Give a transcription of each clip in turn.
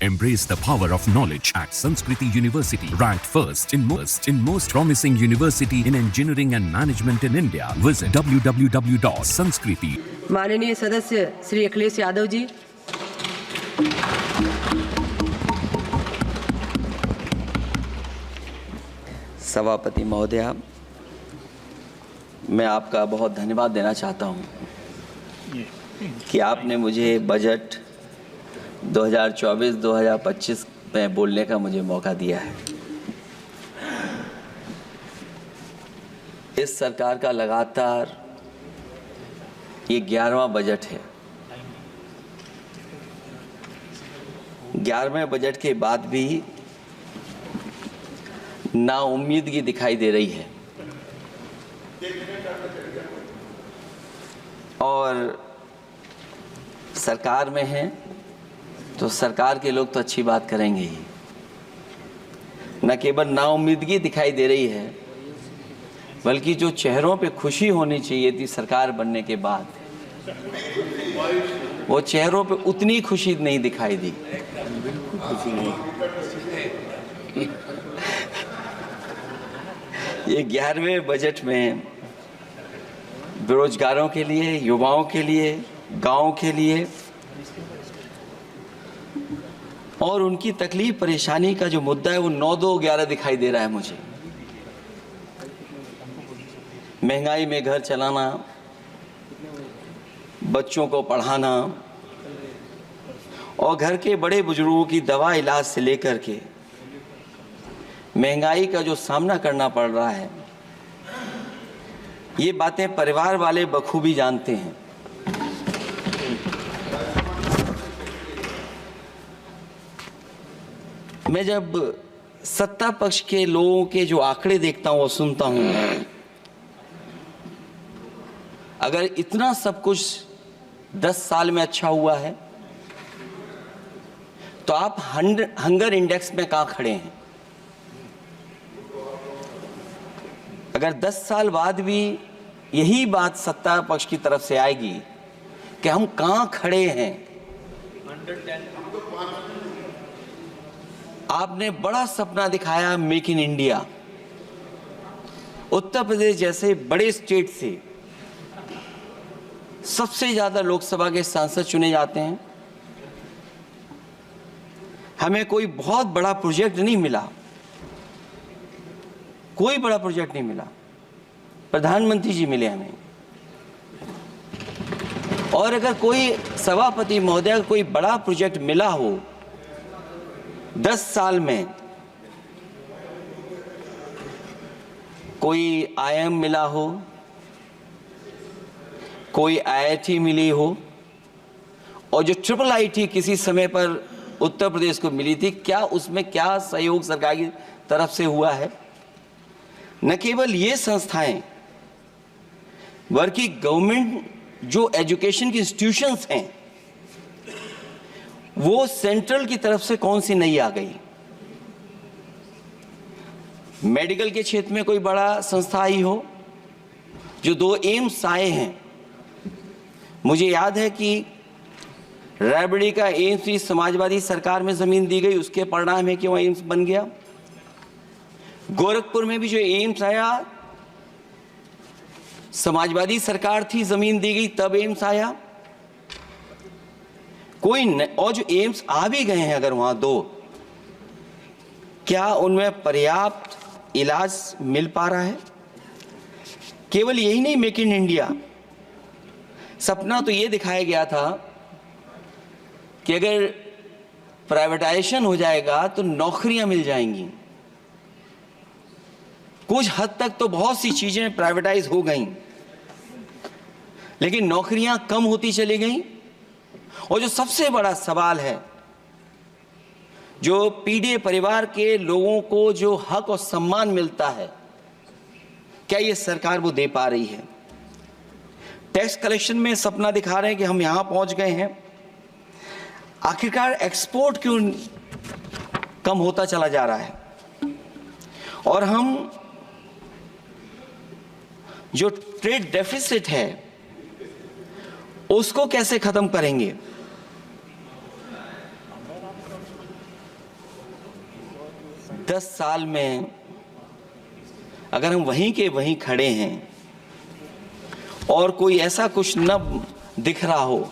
Embrace the power of knowledge at Sanskriti University, ranked first in most promising university in engineering and management in India. Visit www.sanskriti. माननीय सदस्य श्री अखिलेश यादव जी। सभापति महोदया, मैं आपका बहुत धन्यवाद देना चाहता हूं कि आपने मुझे बजट 2024-2025 में बोलने का मुझे मौका दिया है। इस सरकार का लगातार ये 11वां बजट है। 11वें बजट के बाद भी नाउम्मीदगी दिखाई दे रही है और सरकार में है तो सरकार के लोग तो अच्छी बात करेंगे ही, न केवल नाउम्मीदगी दिखाई दे रही है बल्कि जो चेहरों पे खुशी होनी चाहिए थी सरकार बनने के बाद, वो चेहरों पे उतनी खुशी नहीं दिखाई दी। ये 11वें बजट में बेरोजगारों के लिए, युवाओं के लिए, गांवों के लिए और उनकी तकलीफ परेशानी का जो मुद्दा है वो 9-2-11 दिखाई दे रहा है मुझे। महंगाई में घर चलाना, बच्चों को पढ़ाना और घर के बड़े बुजुर्गों की दवा इलाज से लेकर के महंगाई का जो सामना करना पड़ रहा है, ये बातें परिवार वाले बखूबी जानते हैं। मैं जब सत्ता पक्ष के लोगों के जो आंकड़े देखता हूं और सुनता हूं, अगर इतना सब कुछ 10 साल में अच्छा हुआ है तो आप हंगर इंडेक्स में कहां खड़े हैं? अगर 10 साल बाद भी यही बात सत्ता पक्ष की तरफ से आएगी कि हम कहां खड़े हैं। आपने बड़ा सपना दिखाया make in India. Uttar Pradesh जैसे बड़े स्टेट से सबसे ज्यादा लोकसभा के सांसद चुने जाते हैं। हमें कोई बहुत बड़ा प्रोजेक्ट नहीं मिला, कोई बड़ा प्रोजेक्ट नहीं मिला, प्रधानमंत्री जी मिले हमें। और अगर कोई सभापति महोदय कोई बड़ा प्रोजेक्ट मिला हो 10 साल में, कोई आईआईएम मिला हो, कोई आईआईटी मिली हो और जो ट्रिपल आईटी किसी समय पर उत्तर प्रदेश को मिली थी, क्या उसमें क्या सहयोग सरकार की तरफ से हुआ है? न केवल ये संस्थाएं बल्कि गवर्नमेंट जो एजुकेशन की इंस्टीट्यूशंस हैं वो सेंट्रल की तरफ से कौन सी नई आ गई? मेडिकल के क्षेत्र में कोई बड़ा संस्था आई हो? जो 2 एम्स आए हैं, मुझे याद है कि रायबरेली का एम्स भी समाजवादी सरकार में जमीन दी गई, उसके परिणाम है कि वह एम्स बन गया। गोरखपुर में भी जो एम्स आया, समाजवादी सरकार थी, जमीन दी गई, तब एम्स आया। और जो एम्स आ भी गए हैं अगर वहां 2, क्या उनमें पर्याप्त इलाज मिल पा रहा है? केवल यही नहीं, मेक इन इंडिया सपना तो ये दिखाया गया था कि अगर प्राइवेटाइजेशन हो जाएगा तो नौकरियां मिल जाएंगी। कुछ हद तक तो बहुत सी चीजें प्राइवेटाइज हो गईं, लेकिन नौकरियां कम होती चली गईं। और जो सबसे बड़ा सवाल है, जो पीड़ित परिवार के लोगों को जो हक और सम्मान मिलता है, क्या ये सरकार वो दे पा रही है? टैक्स कलेक्शन में सपना दिखा रहे हैं कि हम यहां पहुंच गए हैं। आखिरकार एक्सपोर्ट क्यों कम होता चला जा रहा है? और हम जो ट्रेड डेफिसिट है उसको कैसे खत्म करेंगे? 10 साल में अगर हम वहीं के वहीं खड़े हैं और कोई ऐसा कुछ न दिख रहा हो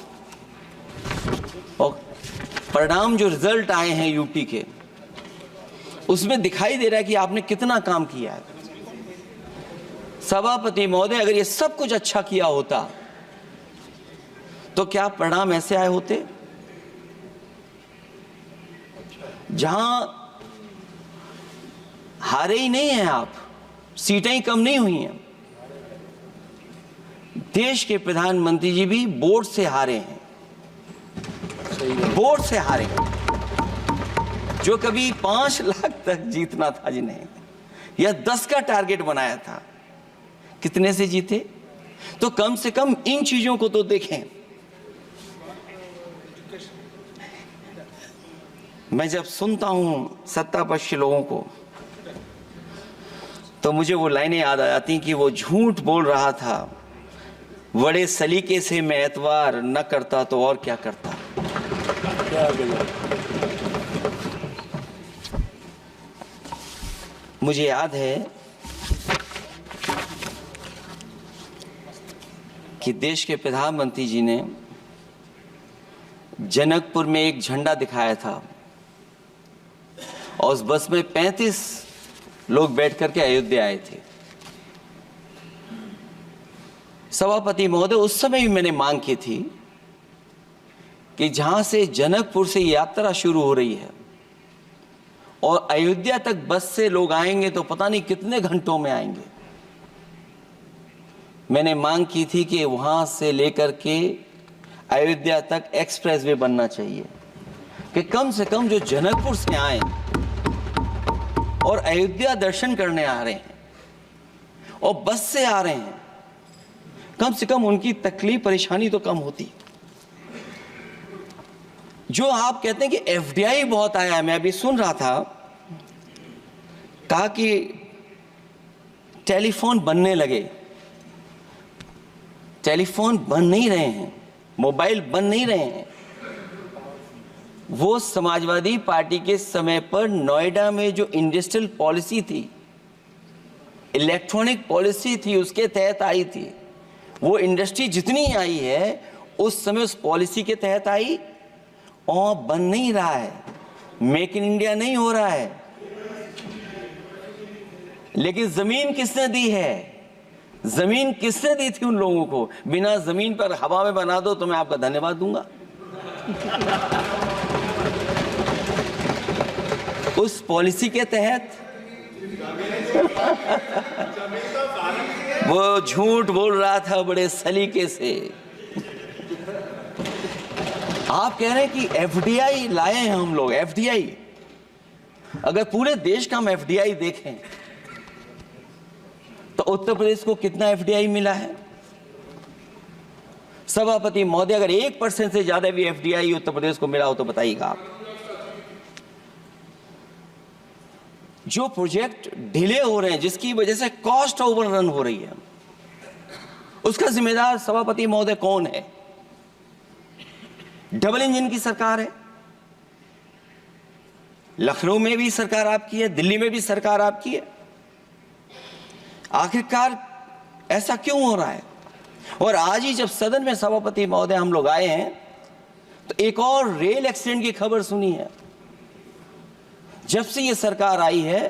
और परिणाम जो रिजल्ट आए हैं यूपी के, उसमें दिखाई दे रहा है कि आपने कितना काम किया है। सभापति महोदय, अगर ये सब कुछ अच्छा किया होता तो क्या परिणाम ऐसे आए होते? जहां हारे ही नहीं हैं आप, सीटें ही कम नहीं हुई हैं। देश के प्रधानमंत्री जी भी वोट से हारे हैं, वोट से हारे हैं। जो कभी 5 लाख तक जीतना था जिन्हें, या 10 का टारगेट बनाया था, कितने से जीते? तो कम से कम इन चीजों को तो देखें। मैं जब सुनता हूं सत्तापक्ष लोगों को तो मुझे वो लाइनें याद आ जाती कि वो झूठ बोल रहा था, बड़े सलीके से मैं एतवार न करता तो और क्या करता। मुझे याद है कि देश के प्रधानमंत्री जी ने जनकपुर में एक झंडा दिखाया था और उस बस में 35 लोग बैठ करके अयोध्या आए थे। सभापति महोदय, उस समय भी मैंने मांग की थी कि जहां से जनकपुर से यात्रा शुरू हो रही है और अयोध्या तक बस से लोग आएंगे तो पता नहीं कितने घंटों में आएंगे। मैंने मांग की थी कि वहां से लेकर के अयोध्या तक एक्सप्रेसवे बनना चाहिए कि कम से कम जो जनकपुर से आए और अयोध्या दर्शन करने आ रहे हैं और बस से आ रहे हैं, कम से कम उनकी तकलीफ परेशानी तो कम होती। जो आप कहते हैं कि एफडीआई बहुत आया है, मैं अभी सुन रहा था, कहा कि टेलीफोन बनने लगे। टेलीफोन बन नहीं रहे हैं, मोबाइल बन नहीं रहे हैं। वो समाजवादी पार्टी के समय पर नोएडा में जो इंडस्ट्रियल पॉलिसी थी, इलेक्ट्रॉनिक पॉलिसी थी, उसके तहत आई थी। वो इंडस्ट्री जितनी आई है उस समय उस पॉलिसी के तहत आई और बन नहीं रहा है, मेक इन इंडिया नहीं हो रहा है। लेकिन जमीन किसने दी है? जमीन किसने दी थी उन लोगों को? बिना जमीन पर हवा में बना दो तो मैं आपका धन्यवाद दूंगा। उस पॉलिसी के तहत वो झूठ बोल रहा था बड़े सलीके से। आप कह रहे हैं कि एफडीआई लाए हैं हम लोग। एफडीआई, अगर पूरे देश का हम एफडीआई देखें तो उत्तर प्रदेश को कितना एफडीआई मिला है? सभापति महोदय, अगर 1% से ज्यादा भी एफडीआई उत्तर प्रदेश को मिला हो तो बताइएगा आप। जो प्रोजेक्ट डिले हो रहे हैं, जिसकी वजह से कॉस्ट ओवररन हो रही है, उसका जिम्मेदार सभापति महोदय कौन है? डबल इंजन की सरकार है। लखनऊ में भी सरकार आपकी है, दिल्ली में भी सरकार आपकी है। आखिरकार ऐसा क्यों हो रहा है? और आज ही जब सदन में सभापति महोदय हम लोग आए हैं तो एक और रेल एक्सीडेंट की खबर सुनी है। जब से ये सरकार आई है,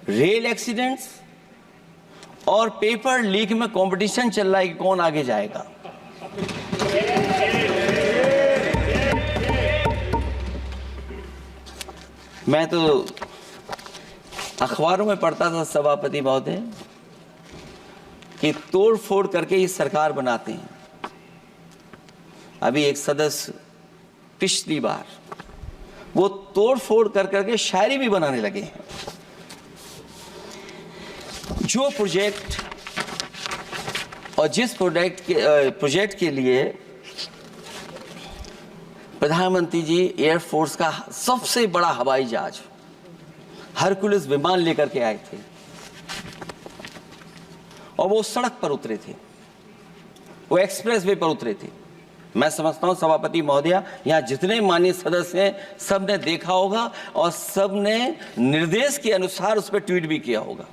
रेल एक्सीडेंट्स और पेपर लीक में कंपटीशन चल रहा है कि कौन आगे जाएगा। मैं तो अखबारों में पढ़ता था सभापति महोदय कि तोड़ फोड़ करके ये सरकार बनाते हैं। अभी एक सदस्य पिछली बार वो तोड़ फोड़ कर करके शायरी भी बनाने लगे हैं। जो प्रोजेक्ट और जिस प्रोजेक्ट के लिए प्रधानमंत्री जी एयरफोर्स का सबसे बड़ा हवाई जहाज हरकुलिस विमान लेकर के आए थे और वो सड़क पर उतरे थे, वो एक्सप्रेस वे पर उतरे थे, मैं समझता हूं सभापति महोदया, यहाँ जितने माननीय सदस्य हैं सब ने देखा होगा और सब ने निर्देश के अनुसार उस पर ट्वीट भी किया होगा।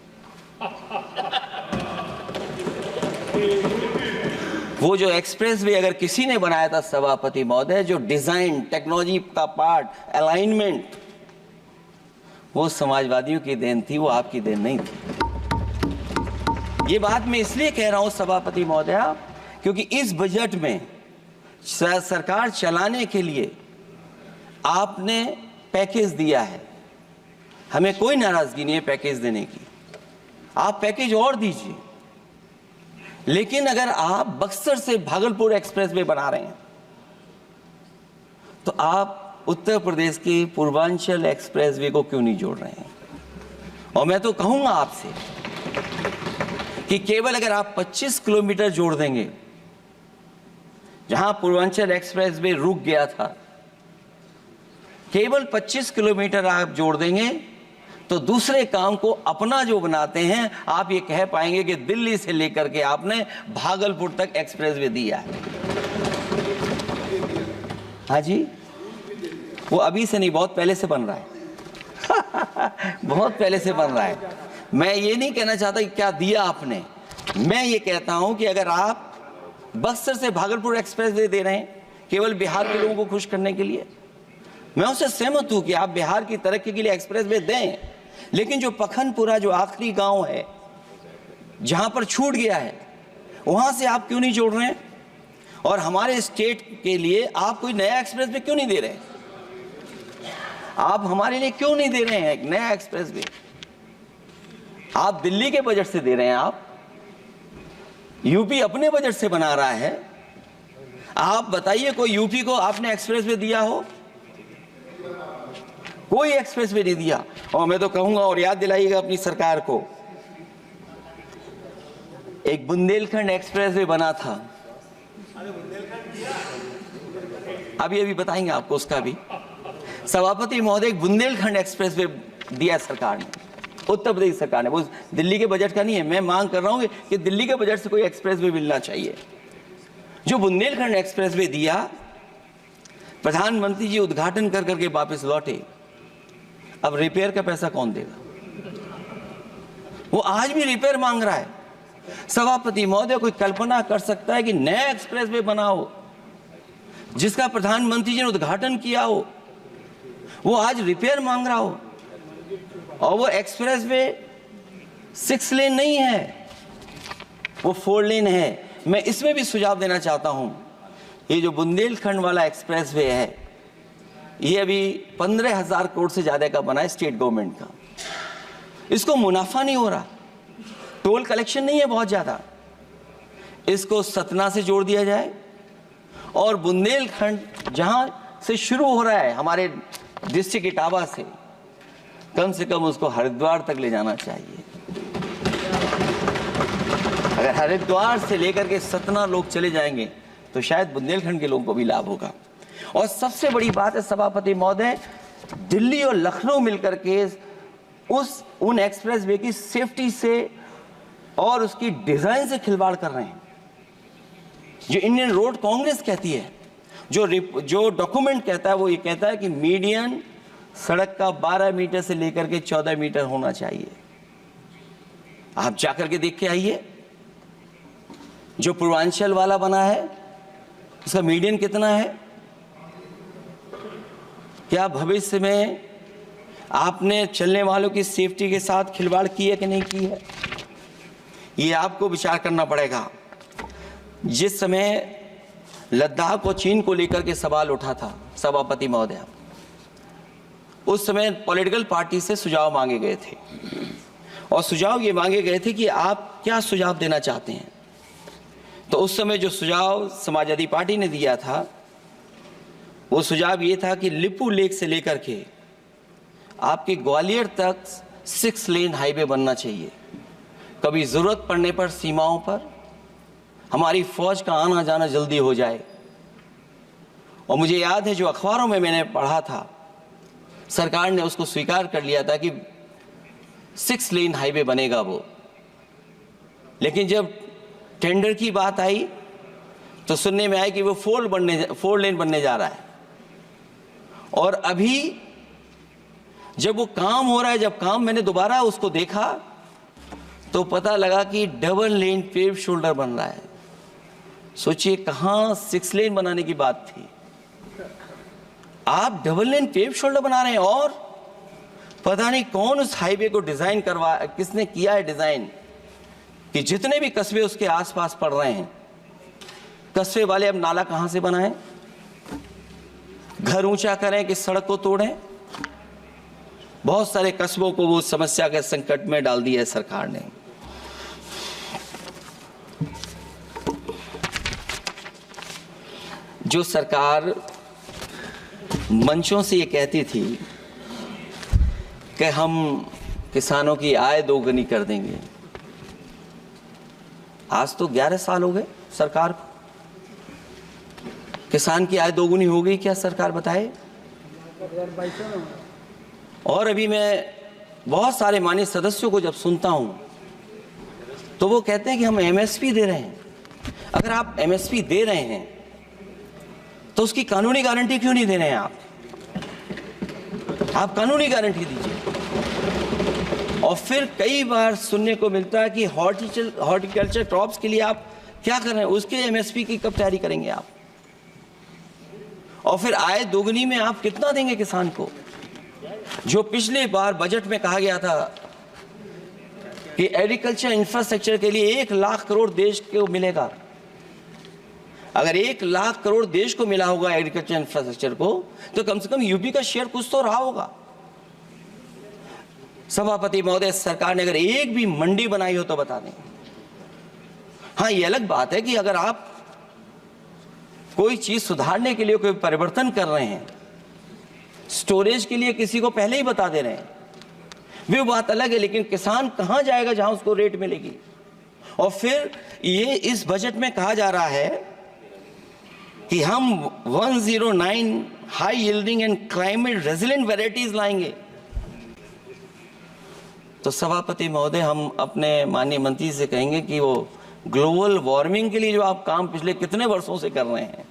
वो जो एक्सप्रेस वे अगर किसी ने बनाया था सभापति महोदय, जो डिजाइन, टेक्नोलॉजी का पार्ट, अलाइनमेंट, वो समाजवादियों की देन थी, वो आपकी देन नहीं थी। ये बात मैं इसलिए कह रहा हूं सभापति महोदया, क्योंकि इस बजट में सरकार चलाने के लिए आपने पैकेज दिया है। हमें कोई नाराजगी नहीं है पैकेज देने की, आप पैकेज और दीजिए। लेकिन अगर आप बक्सर से भागलपुर एक्सप्रेस वे बना रहे हैं तो आप उत्तर प्रदेश के पूर्वांचल एक्सप्रेस वे को क्यों नहीं जोड़ रहे हैं? और मैं तो कहूंगा आपसे कि केवल अगर आप 25 किलोमीटर जोड़ देंगे, जहां पूर्वांचल एक्सप्रेस वे रुक गया था, केवल 25 किलोमीटर आप जोड़ देंगे तो दूसरे काम को अपना जो बनाते हैं, आप ये कह पाएंगे कि दिल्ली से लेकर के आपने भागलपुर तक एक्सप्रेस वे दिया है। हाँ जी, वो अभी से नहीं, बहुत पहले से बन रहा है। बहुत पहले से बन रहा है। मैं ये नहीं कहना चाहता कि क्या दिया आपने, मैं ये कहता हूं कि अगर आप बक्सर से भागलपुर एक्सप्रेस वे दे रहे हैं केवल बिहार के लोगों को खुश करने के लिए, मैं उससे सहमत हूं कि आप बिहार की तरक्की के लिए एक्सप्रेस वे दें, लेकिन जो पखनपुरा, जो आखिरी गांव है जहां पर छूट गया है, वहां से आप क्यों नहीं जोड़ रहे हैं? और हमारे स्टेट के लिए आप कोई नया एक्सप्रेस वे क्यों नहीं दे रहे हैं? आप हमारे लिए क्यों नहीं दे रहे हैं एक नया एक्सप्रेस वे? आप दिल्ली के बजट से दे रहे हैं, आप यूपी अपने बजट से बना रहा है। आप बताइए कोई यूपी को आपने एक्सप्रेस वे दिया हो? कोई एक्सप्रेस वे नहीं दिया। और मैं तो कहूंगा, और याद दिलाइएगा अपनी सरकार को, एक बुंदेलखंड एक्सप्रेस वे बना था, अभी बताएंगे आपको उसका भी। सभापति महोदय, एक बुंदेलखंड एक्सप्रेस वे दिया सरकार ने, उत्तर प्रदेश सरकार ने, वो दिल्ली के बजट का नहीं है। मैं मांग कर रहा हूं कि दिल्ली के बजट से कोई एक्सप्रेस वे मिलना चाहिए। जो बुंदेलखंड एक्सप्रेस वे दिया, प्रधानमंत्री जी उद्घाटन कर करके वापस लौटे। अब रिपेयर का पैसा कौन देगा? वो आज भी रिपेयर मांग रहा है। सभापति महोदय, कोई कल्पना कर सकता है कि नया एक्सप्रेस वे बना हो जिसका प्रधानमंत्री जी ने उद्घाटन किया हो, वो आज रिपेयर मांग रहा हो? और वो एक्सप्रेस वे 6 लेन नहीं है, वो 4 लेन है। मैं इसमें भी सुझाव देना चाहता हूं, ये जो बुंदेलखंड वाला एक्सप्रेस वे है, ये अभी 15,000 करोड़ से ज्यादा का बना है स्टेट गवर्नमेंट का। इसको मुनाफा नहीं हो रहा, टोल कलेक्शन नहीं है बहुत ज्यादा। इसको सतना से जोड़ दिया जाए और बुंदेलखंड जहां से शुरू हो रहा है हमारे डिस्ट्रिक्ट इटावा से, कम से कम उसको हरिद्वार तक ले जाना चाहिए। अगर हरिद्वार से लेकर के सतना लोग चले जाएंगे तो शायद बुंदेलखंड के लोगों को भी लाभ होगा। और सबसे बड़ी बात है सभापति महोदय, दिल्ली और लखनऊ मिलकर के उन एक्सप्रेस वे की सेफ्टी से और उसकी डिजाइन से खिलवाड़ कर रहे हैं। जो इंडियन रोड कांग्रेस कहती है, जो डॉक्यूमेंट कहता है, वो ये कहता है कि मीडियन सड़क का 12 मीटर से लेकर के 14 मीटर होना चाहिए। आप जाकर के देख के आइए, जो पूर्वांचल वाला बना है उसका मीडियन कितना है? क्या भविष्य में आपने चलने वालों की सेफ्टी के साथ खिलवाड़ की है कि नहीं की है? ये आपको विचार करना पड़ेगा। जिस समय लद्दाख और चीन को लेकर के सवाल उठा था सभापति महोदय, उस समय पॉलिटिकल पार्टी से सुझाव मांगे गए थे और सुझाव ये मांगे गए थे कि आप क्या सुझाव देना चाहते हैं। तो उस समय जो सुझाव समाजवादी पार्टी ने दिया था, वो सुझाव ये था कि लिपू लेक से लेकर के आपके ग्वालियर तक 6 लेन हाईवे बनना चाहिए। कभी जरूरत पड़ने पर सीमाओं पर हमारी फौज का आना जाना जल्दी हो जाए। और मुझे याद है, जो अखबारों में मैंने पढ़ा था, सरकार ने उसको स्वीकार कर लिया था कि 6 लेन हाईवे बनेगा वो। लेकिन जब टेंडर की बात आई तो सुनने में आया कि वो 4 लेन बनने जा रहा है। और अभी जब वो काम हो रहा है, जब काम मैंने दोबारा उसको देखा तो पता लगा कि डबल लेन पेव शोल्डर बन रहा है। सोचिए कहां 6 लेन बनाने की बात थी, आप डबल लेन पेव शोल्डर बना रहे हैं। और पता नहीं कौन उस हाईवे को डिजाइन किसने किया है डिजाइन, कि जितने भी कस्बे उसके आसपास पड़ रहे हैं, कस्बे वाले अब नाला कहां से बनाएं, घर ऊंचा करें कि सड़क को तोड़ें। बहुत सारे कस्बों को वो समस्या के संकट में डाल दिया है सरकार ने। जो सरकार मंचों से ये कहती थी कि हम किसानों की आय दोगुनी कर देंगे, आज तो 11 साल हो गए सरकार को। किसान की आय दोगुनी हो गई क्या सरकार बताए? और अभी मैं बहुत सारे माननीय सदस्यों को जब सुनता हूं तो वो कहते हैं कि हम एमएसपी दे रहे हैं। अगर आप एमएसपी दे रहे हैं तो उसकी कानूनी गारंटी क्यों नहीं दे रहे हैं? आप कानूनी गारंटी दीजिए। और फिर कई बार सुनने को मिलता है कि हॉर्टिकल्चर क्रॉप्स के लिए आप क्या कर रहे हैं, उसके एमएसपी की कब तैयारी करेंगे आप? और फिर आय दोगुनी में आप कितना देंगे किसान को? जो पिछले बार बजट में कहा गया था कि एग्रीकल्चर इंफ्रास्ट्रक्चर के लिए 1 लाख करोड़ देश को मिलेगा। अगर 1 लाख करोड़ देश को मिला होगा एग्रीकल्चर इंफ्रास्ट्रक्चर को, तो कम से कम यूपी का शेयर कुछ तो रहा होगा। सभापति महोदय, सरकार ने अगर एक भी मंडी बनाई हो तो बता दें। हाँ, ये अलग बात है कि अगर आप कोई चीज सुधारने के लिए कोई परिवर्तन कर रहे हैं, स्टोरेज के लिए किसी को पहले ही बता दे रहे हैं, वो बात अलग है। लेकिन किसान कहां जाएगा जहां उसको रेट मिलेगी? और फिर ये इस बजट में कहा जा रहा है कि हम 109 high yielding and climate resilient varieties लाएंगे। तो सभापति महोदय, हम अपने माननीय मंत्री से कहेंगे कि वो ग्लोबल वार्मिंग के लिए जो आप काम पिछले कितने वर्षों से कर रहे हैं,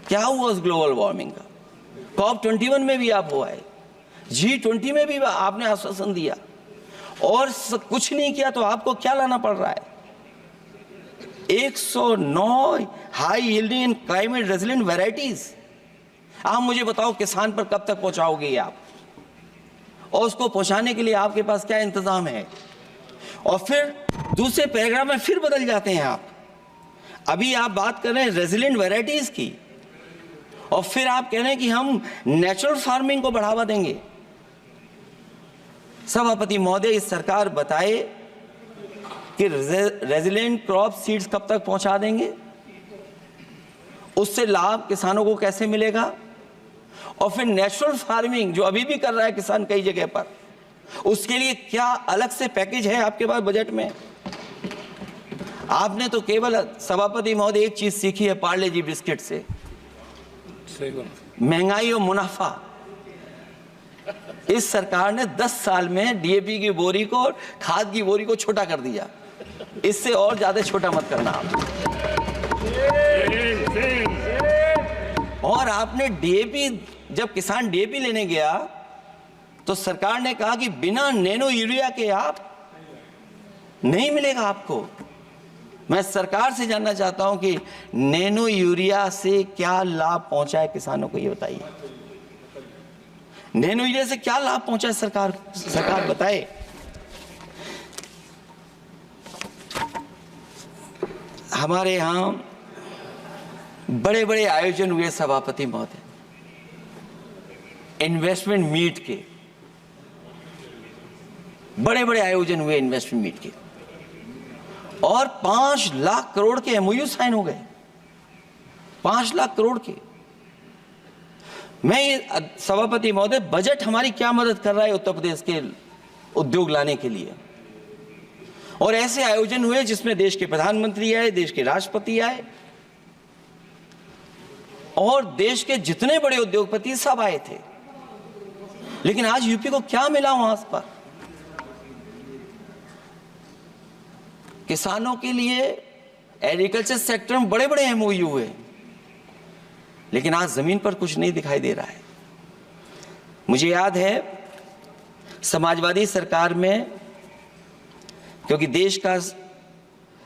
क्या हुआ उस ग्लोबल वार्मिंग का? COP21 में भी आप हुआ है, G20 में भी आपने आश्वासन दिया और कुछ नहीं किया, तो आपको क्या लाना पड़ रहा है? 109 high yielding and climate resilient varieties. आप मुझे बताओ किसान पर कब तक पहुंचाओगे आप? और उसको पहुंचाने के लिए आपके पास क्या इंतजाम है? और फिर दूसरे पैराग्राफ में फिर बदल जाते हैं आप। अभी आप बात कर रहे हैं रेजिलेंट वैरायटीज की, और फिर आप कह रहे हैं कि हम नेचुरल फार्मिंग को बढ़ावा देंगे। सभापति महोदय, इस सरकार बताए कि रेजिलेंट क्रॉप सीड्स कब तक पहुंचा देंगे, उससे लाभ किसानों को कैसे मिलेगा, और फिर नेचुरल फार्मिंग जो अभी भी कर रहा है किसान कई जगह पर, उसके लिए क्या अलग से पैकेज है आपके पास बजट में? आपने तो केवल सभापति महोदय एक चीज सीखी है पार्ले जी बिस्किट से, महंगाई और मुनाफा। इस सरकार ने 10 साल में डीएपी की बोरी को, खाद की बोरी को छोटा कर दिया। इससे और ज्यादा छोटा मत करना आप। और आपने डीएपी, जब किसान डीएपी लेने गया तो सरकार ने कहा कि बिना नैनो यूरिया के आप नहीं मिलेगा आपको। मैं सरकार से जानना चाहता हूं कि नैनो यूरिया से क्या लाभ पहुंचा है किसानों को, ये बताइए। नैनो यूरिया से क्या लाभ पहुंचा है सरकार बताए। हमारे यहां बड़े बड़े आयोजन हुए सभापति महोदय, इन्वेस्टमेंट मीट के बड़े बड़े आयोजन हुए इन्वेस्टमेंट मीट के, और 5 लाख करोड़ के एमओयू साइन हो गए। 5 लाख करोड़ के। मैं ये सभापति महोदय, बजट हमारी क्या मदद कर रहा है उत्तर प्रदेश के उद्योग लाने के लिए? और ऐसे आयोजन हुए जिसमें देश के प्रधानमंत्री आए, देश के राष्ट्रपति आए, और देश के जितने बड़े उद्योगपति सब आए थे। लेकिन आज यूपी को क्या मिला वहां पर? किसानों के लिए एग्रीकल्चर सेक्टर में बड़े बड़े एमओयू हुए, लेकिन आज जमीन पर कुछ नहीं दिखाई दे रहा है। मुझे याद है समाजवादी सरकार में, क्योंकि देश का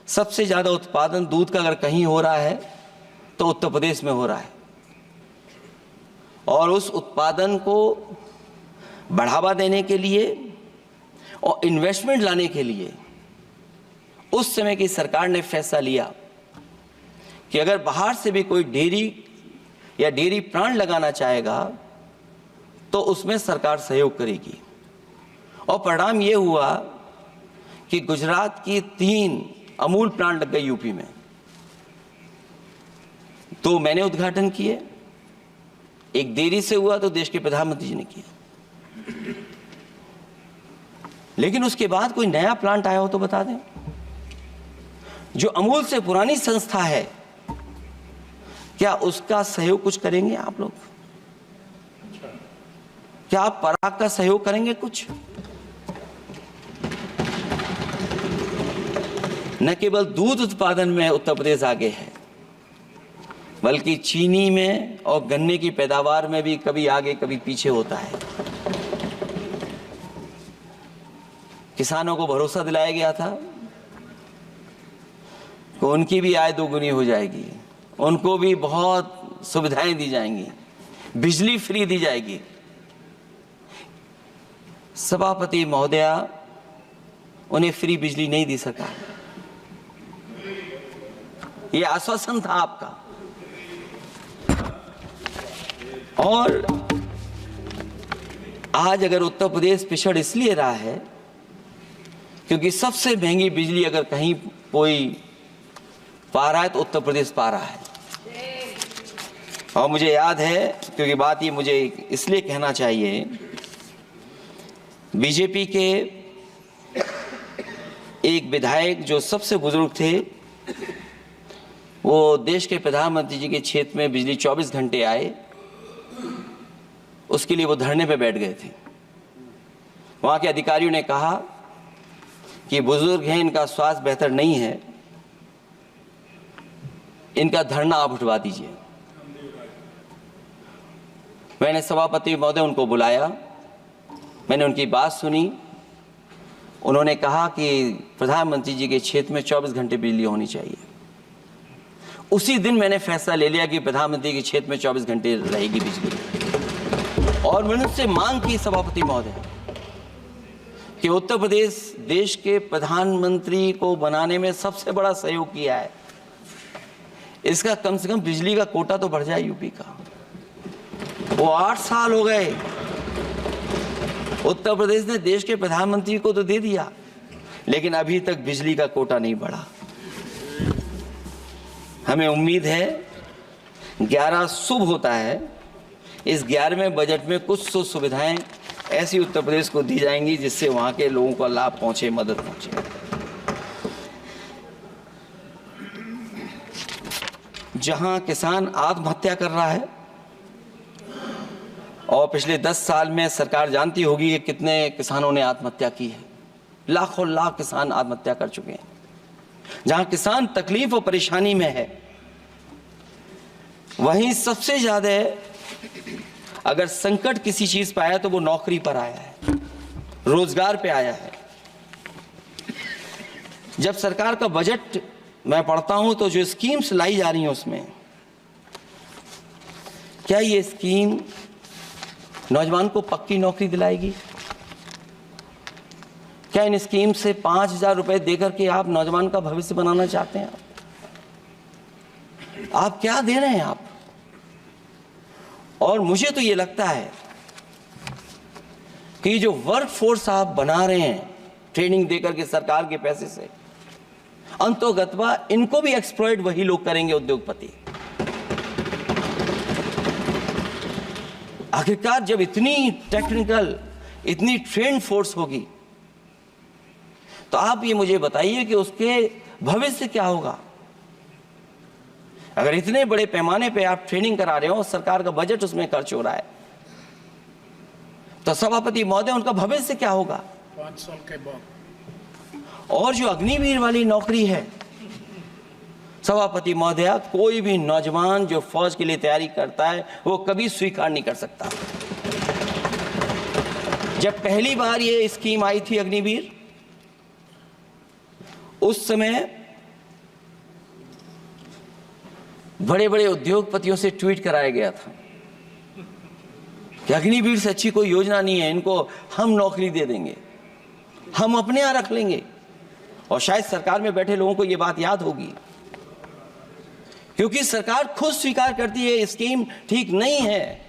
सबसे ज्यादा उत्पादन दूध का अगर कहीं हो रहा है तो उत्तर प्रदेश में हो रहा है, और उस उत्पादन को बढ़ावा देने के लिए और इन्वेस्टमेंट लाने के लिए उस समय की सरकार ने फैसला लिया कि अगर बाहर से भी कोई डेयरी या डेयरी प्लांट लगाना चाहेगा तो उसमें सरकार सहयोग करेगी। और परिणाम यह हुआ कि गुजरात की 3 अमूल प्लांट लग गए यूपी में। तो मैंने उद्घाटन किए, एक डेयरी से हुआ तो देश के प्रधानमंत्री जी ने किया, लेकिन उसके बाद कोई नया प्लांट आया हो तो बता दें। जो अमूल से पुरानी संस्था है, क्या उसका सहयोग कुछ करेंगे आप लोग? क्या आप पराग का सहयोग करेंगे कुछ? न केवल दूध उत्पादन में उत्तर प्रदेश आगे है, बल्कि चीनी में और गन्ने की पैदावार में भी कभी आगे कभी पीछे होता है। किसानों को भरोसा दिलाया गया था कि उनकी भी आय दोगुनी हो जाएगी, उनको भी बहुत सुविधाएं दी जाएंगी, बिजली फ्री दी जाएगी। सभापति महोदया उन्हें फ्री बिजली नहीं दी सका। ये आश्वासन था आपका। और आज अगर उत्तर प्रदेश पिछड़ इसलिए रहा है क्योंकि सबसे महंगी बिजली अगर कहीं कोई पा रहा है तो उत्तर प्रदेश पा रहा है। और मुझे याद है, क्योंकि बात ये मुझे इसलिए कहना चाहिए, बीजेपी के एक विधायक जो सबसे बुजुर्ग थे, वो देश के प्रधानमंत्री जी के क्षेत्र में बिजली 24 घंटे आए, उसके लिए वो धरने पे बैठ गए थे। वहां के अधिकारियों ने कहा कि बुजुर्ग हैं, इनका स्वास्थ्य बेहतर नहीं है, इनका धरना आप उठवा दीजिए। मैंने सभापति महोदय उनको बुलाया, मैंने उनकी बात सुनी। उन्होंने कहा कि प्रधानमंत्री जी के क्षेत्र में 24 घंटे बिजली होनी चाहिए। उसी दिन मैंने फैसला ले लिया कि प्रधानमंत्री के क्षेत्र में 24 घंटे रहेगी बिजली। और मैंने उससे मांग की सभापति महोदय कि उत्तर प्रदेश देश के प्रधानमंत्री को बनाने में सबसे बड़ा सहयोग किया है, इसका कम से कम बिजली का कोटा तो बढ़ जाए यूपी का। वो 8 साल हो गए, उत्तर प्रदेश ने देश के प्रधानमंत्री को तो दे दिया, लेकिन अभी तक बिजली का कोटा नहीं बढ़ा। हमें उम्मीद है 11 शुभ होता है, इस 11वें बजट में कुछ तो सुविधाएं ऐसी उत्तर प्रदेश को दी जाएंगी जिससे वहां के लोगों को लाभ पहुंचे, मदद पहुंचे। जहां किसान आत्महत्या कर रहा है, और पिछले 10 साल में सरकार जानती होगी कि कितने किसानों ने आत्महत्या की है, लाखों लाख किसान आत्महत्या कर चुके हैं। जहां किसान तकलीफ और परेशानी में है, वहीं सबसे ज्यादा अगर संकट किसी चीज पर आया तो वो नौकरी पर आया है, रोजगार पे आया है। जब सरकार का बजट मैं पढ़ता हूं तो जो स्कीम्स लाई जा रही हैं उसमें, क्या ये स्कीम नौजवान को पक्की नौकरी दिलाएगी? क्या इन स्कीम से 5,000 रुपए देकर के आप नौजवान का भविष्य बनाना चाहते हैं? आप क्या दे रहे हैं आप? और मुझे तो ये लगता है कि जो वर्क फोर्स आप बना रहे हैं ट्रेनिंग देकर के सरकार के पैसे से, अंतोगत्वा इनको भी एक्सप्लॉइट वही लोग करेंगे, उद्योगपति। आखिरकार जब इतनी टेक्निकल, इतनी ट्रेन फोर्स होगी, तो आप ये मुझे बताइए कि उसके भविष्य क्या होगा। अगर इतने बड़े पैमाने पे आप ट्रेनिंग करा रहे हो, सरकार का बजट उसमें खर्च हो रहा है, तो सभापति महोदय उनका भविष्य क्या होगा 5 साल के बाद? और जो अग्निवीर वाली नौकरी है, सभापति महोदया, कोई भी नौजवान जो फौज के लिए तैयारी करता है वो कभी स्वीकार नहीं कर सकता। जब पहली बार ये स्कीम आई थी अग्निवीर, उस समय बड़े बड़े उद्योगपतियों से ट्वीट कराया गया था कि अग्निवीर से अच्छी कोई योजना नहीं है, इनको हम नौकरी दे देंगे, हम अपने यहां रख लेंगे। और शायद सरकार में बैठे लोगों को यह बात याद होगी, क्योंकि सरकार खुद स्वीकार करती है स्कीम ठीक नहीं है,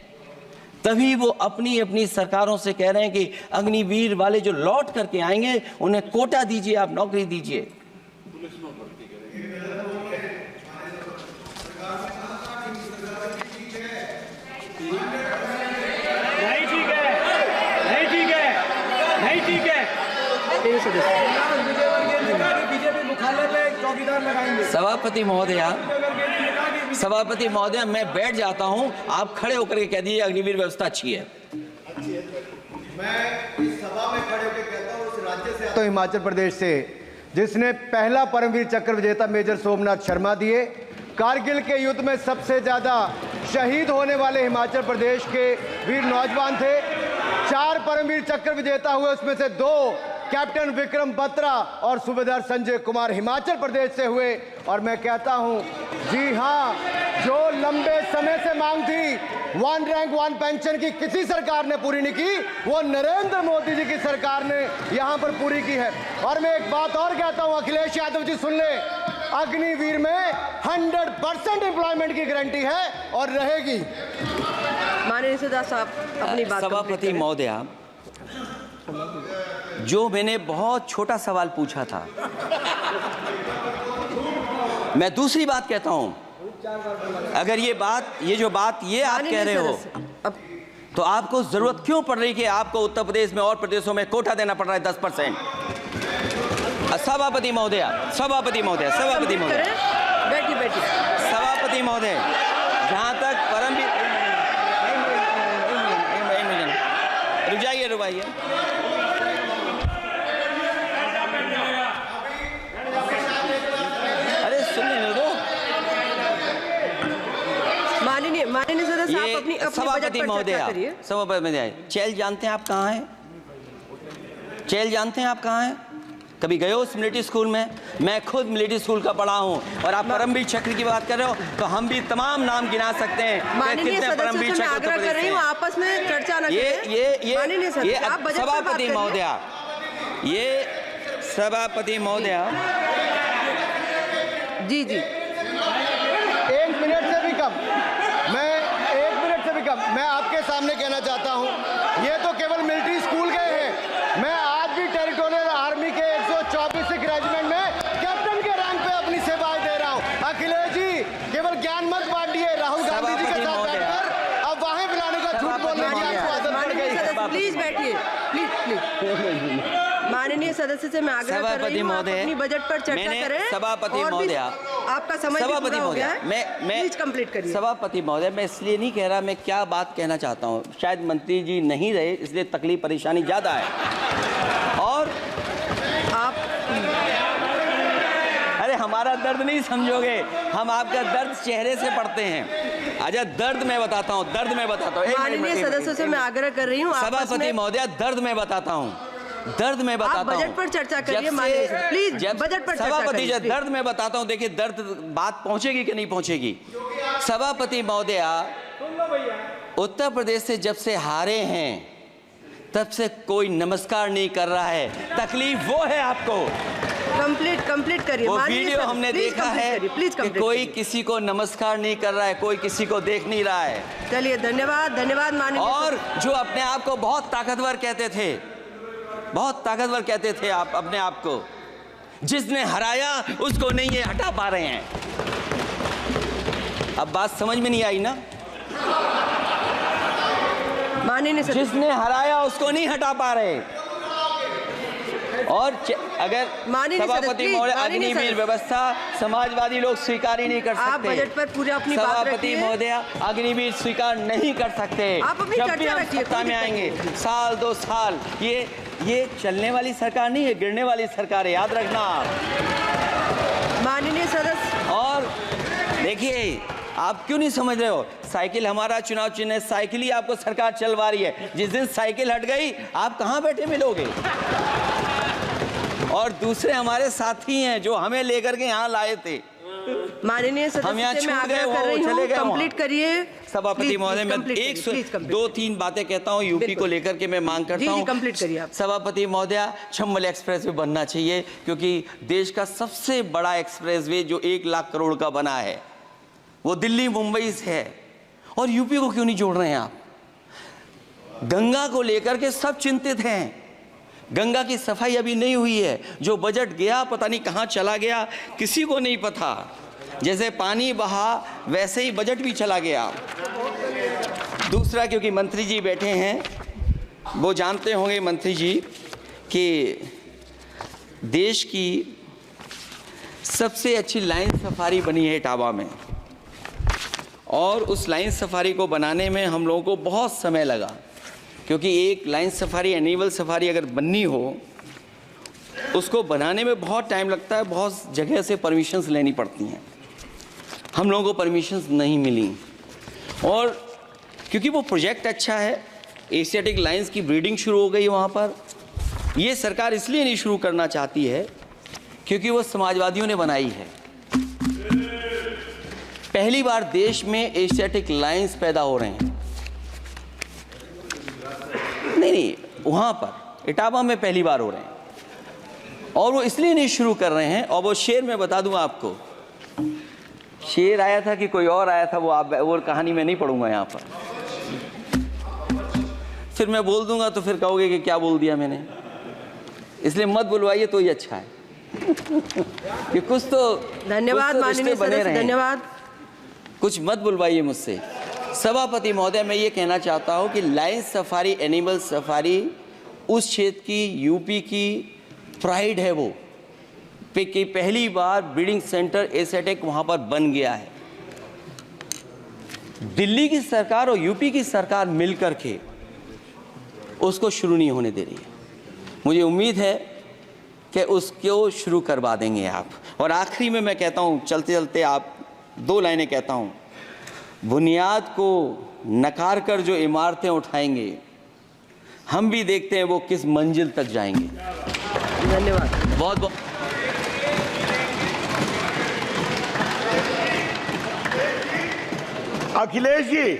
तभी वो अपनी अपनी सरकारों से कह रहे हैं कि अग्निवीर वाले जो लौट करके आएंगे उन्हें कोटा दीजिए, आप नौकरी दीजिए। सभापति महोदया, मैं बैठ जाता हूं, आप खड़े होकर के कह दीजिए अग्निवीर व्यवस्था अच्छी है। मैं इस सभा में खड़े होकर कहता हूं, उस राज्य से तो हिमाचल प्रदेश से जिसने पहला परमवीर चक्र विजेता मेजर सोमनाथ शर्मा दिए, कारगिल के युद्ध में सबसे ज्यादा शहीद होने वाले हिमाचल प्रदेश के वीर नौजवान थे। 4 परमवीर चक्र विजेता हुए, उसमें से 2 कैप्टन विक्रम बत्रा और सूबेदार संजय कुमार हिमाचल प्रदेश से हुए। और मैं कहता हूं, जी हां, जो लंबे समय से मांग थी 1 रैंक 1 पेंशन की किसी सरकार ने पूरी नहीं की, वो नरेंद्र मोदी जी की सरकार ने यहां पर पूरी की है। और मैं एक बात और कहता हूं, अखिलेश यादव जी सुन ले, अग्निवीर में 100% एम्प्लॉयमेंट की गारंटी है और रहेगी। माननीय सदा साहब अपनी बात। सभापति महोदया, जो मैंने बहुत छोटा सवाल पूछा था, मैं दूसरी बात कहता हूं, अगर ये जो बात आप कह रहे हो, तो आपको जरूरत क्यों पड़ रही कि आपको उत्तर प्रदेश में और प्रदेशों में कोटा देना पड़ रहा है 10%? सभापति महोदय, बैठिए। सभापति महोदय, जहां तक परमवीर, रुक जाइए, अरे सुनने दो। माननीय सदस्य, आप अपनी सभापति महोदय, चैल जानते हैं आप कहाँ हैं? चैल जानते हैं आप कहाँ हैं? कभी गए हो उस मिलिट्री स्कूल में? मैं खुद मिलिट्री स्कूल का पढ़ा हूँ। और आप परमवीर चक्र की बात कर रहे हो, तो हम भी तमाम नाम गिना सकते हैं। माननीय सदस्य, मैं आग्रह कर रही हूँ, आपस में चर्चा न करें। ये सभापति महोदया, ये सभापति महोदया, जी 1 मिनट से भी कम, मैं आपके सामने कहना चाहता हूं, ये तो केवल मिलिट्री स्कूल गए हैं। मैं आज भी टेरिटोरियल आर्मी के 124 रेजिमेंट में कैप्टन के रैंक पे अपनी सेवाएं दे रहा हूं। अखिलेश जी, केवल ज्ञान मत बांटिए। राहुल गांधी जी के साथ बैठकर अब वहां बुलाने का झूठ बोलने की आपको आदत पड़ गई। प्लीज बैठिए, प्लीज। माननीय सदस्य से मैं आग्रह कर रही हूं, आप अपनी बजट पर चर्चा करें। सभापति महोदय, आपका समय पूरा हो गया है, मैं प्लीज कंप्लीट करिए। सभापति महोदय, मैं इसलिए नहीं कह रहा, मैं क्या बात कहना चाहता हूं, शायद मंत्री जी नहीं रहे इसलिए तकलीफ परेशानी ज्यादा है। और आप, अरे हमारा दर्द नहीं समझोगे, हम आपका दर्द चेहरे से पढ़ते हैं। अच्छा, दर्द मैं बताता हूँ। माननीय सदस्यों से मैं आग्रह कर रही हूँ, सभापति महोदय, दर्द मैं बताता हूँ। आप बजट पर चर्चा करिए। प्लीज बजट पर सभापति जी, दर्द मैं बताता हूं। देखिए, दर्द बात पहुंचेगी कि नहीं पहुंचेगी। सभापति महोदय, उत्तर प्रदेश से जब से हारे हैं तब से कोई नमस्कार नहीं कर रहा है। तकलीफ वो है आपको। कंप्लीट करिए। वो वीडियो हमने देखा है कि कोई किसी को नमस्कार नहीं कर रहा है, कोई किसी को देख नहीं रहा है। चलिए, धन्यवाद माननीय। और जो अपने आप को बहुत ताकतवर कहते थे, आप अपने आप को, जिसने हराया उसको नहीं ये हटा पा रहे हैं। अब बात समझ में नहीं आई ना? माननीय जिसने हराया उसको नहीं हटा पा रहे। और अगर सभापति महोदय, अग्निवीर व्यवस्था समाजवादी लोग स्वीकार ही नहीं कर सकते। आप बजट पर पूरा अपनी बात रखिए। सभापति महोदय, अग्निवीर स्वीकार नहीं कर सकते। आप अपनी जब भी हम सत्ता में आएंगे, साल 2 साल, ये चलने वाली सरकार नहीं है, गिरने वाली सरकार है, याद रखना। माननीय सदस्य, और देखिए, आप क्यों नहीं समझ रहे हो? साइकिल हमारा चुनाव चिन्ह है, साइकिल ही आपको सरकार चलवा रही है। जिस दिन साइकिल हट गई, आप कहाँ बैठे मिलोगे? और दूसरे हमारे साथी हैं जो हमें लेकर के यहाँ लाए थे। माननीय सदस्य से मैं आग्रह कर रही हूँ, कंप्लीट करिए। सभापति महोदय, मैं दो तीन बातें कहता हूँ यूपी को लेकर के मैं मांग करता हूँ। कंप्लीट करिए आप। सभापति महोदय, चंबल एक्सप्रेस वे बनना चाहिए, क्योंकि देश का सबसे बड़ा एक्सप्रेस वे जो 1 लाख करोड़ का बना है वो दिल्ली मुंबई से है, और यूपी को क्यों नहीं जोड़ रहे हैं आप? गंगा को लेकर के सब चिंतित हैं। गंगा की सफाई अभी नहीं हुई है। जो बजट गया पता नहीं कहाँ चला गया, किसी को नहीं पता। जैसे पानी बहा वैसे ही बजट भी चला गया। दूसरा, क्योंकि मंत्री जी बैठे हैं, वो जानते होंगे मंत्री जी कि देश की सबसे अच्छी लाइन सफारी बनी है इटावा में, और उस लाइन सफारी को बनाने में हम लोगों को बहुत समय लगा, क्योंकि एक लाइन सफारी, एनिमल सफारी अगर बननी हो उसको बनाने में बहुत टाइम लगता है, बहुत जगह से परमिशंस लेनी पड़ती हैं। हम लोगों को परमिशंस नहीं मिली, और क्योंकि वो प्रोजेक्ट अच्छा है, एशियाटिक लाइन्स की ब्रीडिंग शुरू हो गई वहाँ पर। ये सरकार इसलिए नहीं शुरू करना चाहती है क्योंकि वो समाजवादियों ने बनाई है। पहली बार देश में एशियाटिक लाइन्स पैदा हो रहे हैं। नहीं, वहाँ पर इटावा में पहली बार हो रहे हैं, और वो इसलिए नहीं शुरू कर रहे हैं। और वो शेर मैं बता दूंगा आपको, शेर आया था कि कोई और आया था, वो कहानी मैं नहीं पढ़ूंगा यहाँ पर, फिर मैं बोल दूंगा तो फिर कहोगे कि क्या बोल दिया मैंने, इसलिए मत बुलवाइए तो ही अच्छा है। कि कुछ तो धन्यवाद माननीय सदस्य, धन्यवाद। कुछ मत बुलवाइए मुझसे। सभापति महोदय, मैं ये कहना चाहता हूँ कि लाइन सफारी, एनिमल सफारी उस क्षेत्र की, यूपी की प्राइड है वो, कि पहली बार ब्रीडिंग सेंटर एशियाटिक वहाँ पर बन गया है। दिल्ली की सरकार और यूपी की सरकार मिलकर के उसको शुरू नहीं होने दे रही है। मुझे उम्मीद है कि उसको शुरू करवा देंगे आप। और आखिरी में मैं कहता हूँ, चलते चलते आप 2 लाइनें कहता हूँ। बुनियाद को नकार कर जो इमारतें उठाएंगे, हम भी देखते हैं वो किस मंजिल तक जाएंगे। धन्यवाद। बहुत बहुत अखिलेश जी,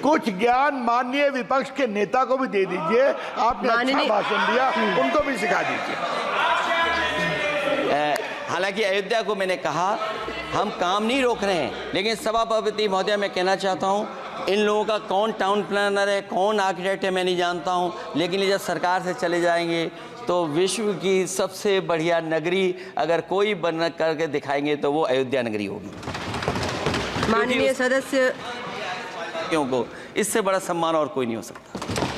कुछ ज्ञान माननीय विपक्ष के नेता को भी दे दीजिए। आपने अच्छा भाषण दिया, उनको भी सिखा दीजिए। हालांकि अयोध्या को मैंने कहा हम काम नहीं रोक रहे हैं, लेकिन सभापति महोदय मैं कहना चाहता हूं, इन लोगों का कौन टाउन प्लानर है, कौन आर्किटेक्ट है, मैं नहीं जानता हूं, लेकिन ये जब सरकार से चले जाएंगे तो विश्व की सबसे बढ़िया नगरी अगर कोई बन करके दिखाएंगे तो वो अयोध्या नगरी होगी। माननीय सदस्य को इससे बड़ा सम्मान और कोई नहीं हो सकता।